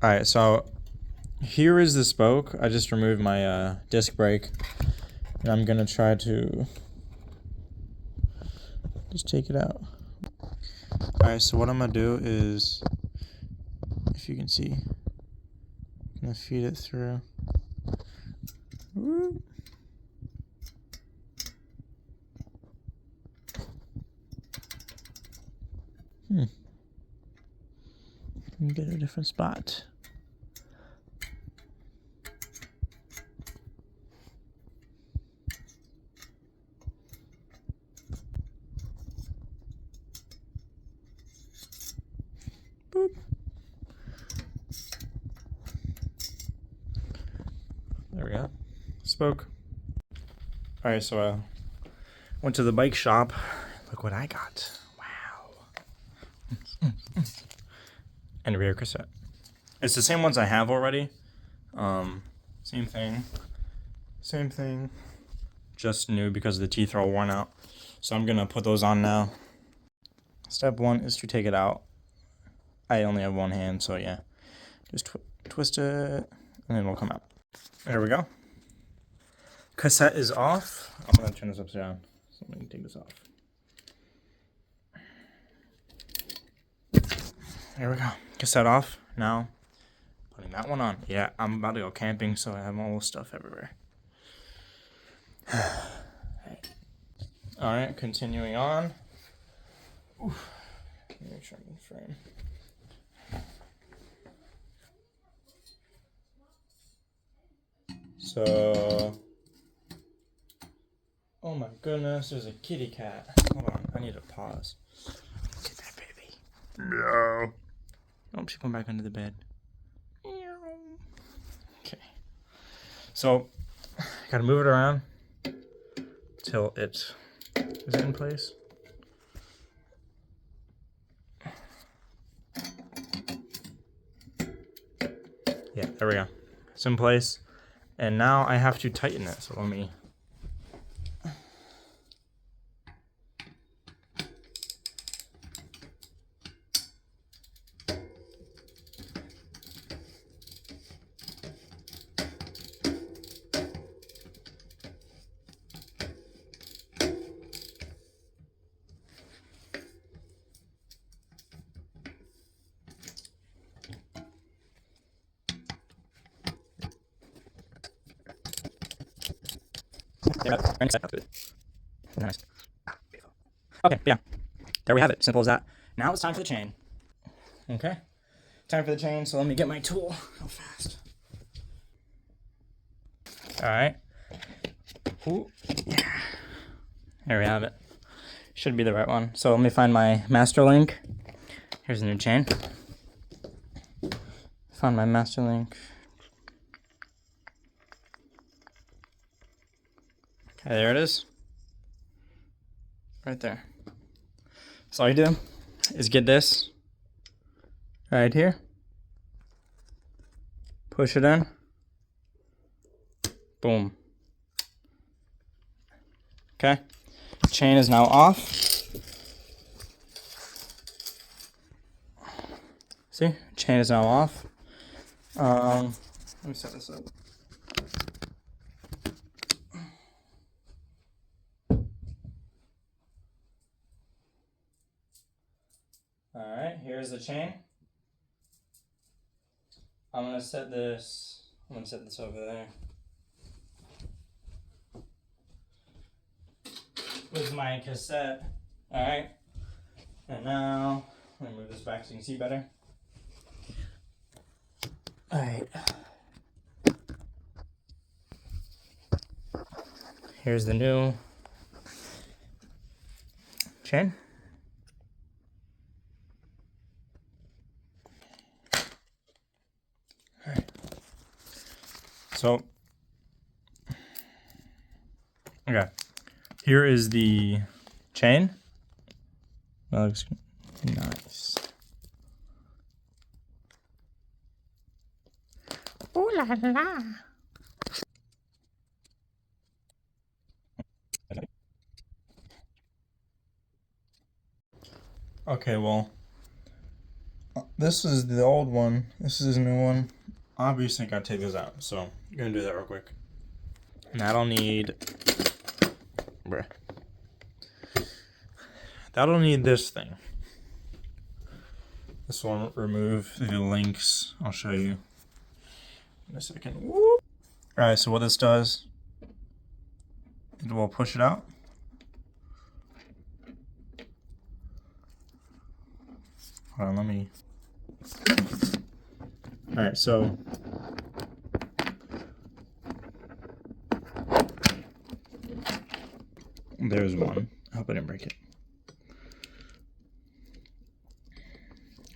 Alright, so here is the spoke. I just removed my disc brake. And I'm gonna try to just take it out. Alright, so what I'm gonna do is, if you can see, I'm gonna feed it through. Woo. Get a different spot. Boop. There we go. Spoke. Alright, so I went to the bike shop. Look what I got. Wow. And a rear cassette. It's the same ones I have already. Same thing. Just new because the teeth are all worn out. So I'm gonna put those on now. Step one is to take it out. I only have one hand, so yeah. Just twist it, and it'll come out. There we go. Cassette is off. I'm gonna turn this upside down. So let me take this off. There we go. Cassette off. Now, putting that one on. Yeah, I'm about to go camping, so I have all this stuff everywhere. Alright, continuing on. Oof. Make sure I'm in frame. So, oh my goodness, there's a kitty cat. Hold on, I need to pause. Look at that baby. No. Oh, she went back under the bed. Okay. So, gotta move it around till it is in place. Yeah, there we go. It's in place. And now I have to tighten it. So let me. Nice. Okay, yeah. There we have it. Simple as that. Now it's time for the chain. Okay. Time for the chain, so let me get my tool. How fast. Alright. Ooh. Yeah. There we have it. Should be the right one. So let me find my master link. Here's a new chain. Found my master link. Okay, there it is. Right there. So all you do is get this right here. Push it in. Boom. Okay. Chain is now off. See? Chain is now off. Let me set this up. Alright, here's the chain. I'm gonna set this over there. With my cassette. Alright. And now, let me move this back so you can see better. Alright. Here's the new chain. Alright. So, okay. Here is the chain. That looks nice. Ooh la la. Okay, well, this is the old one. This is the new one. Obviously, I gotta take this out, so I'm gonna do that real quick. And that'll need... Bruh. That'll need this thing. This one, remove the links. I'll show you in a second. Whoop. Alright, so what this does, it will push it out. Hold on, let me... Alright, so... There's one. I hope I didn't break it.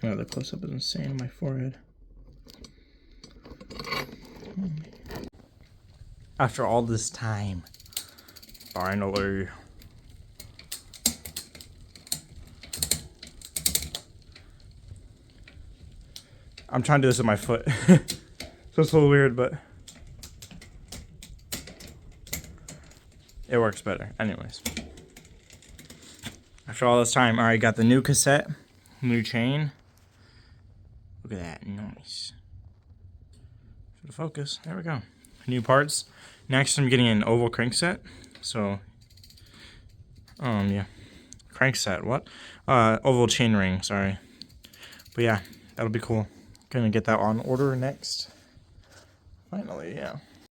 Oh, the close-up is insane on my forehead. After all this time, finally. I'm trying to do this with my foot. So it's a little weird, but it works better. Anyways. After all this time, alright, got the new cassette, new chain. Look at that, nice. For the focus, there we go. New parts. Next, I'm getting an oval crankset. So, yeah, crankset. What? Oval chain ring. Sorry, but yeah, that'll be cool. Gonna get that on order next. Finally, yeah.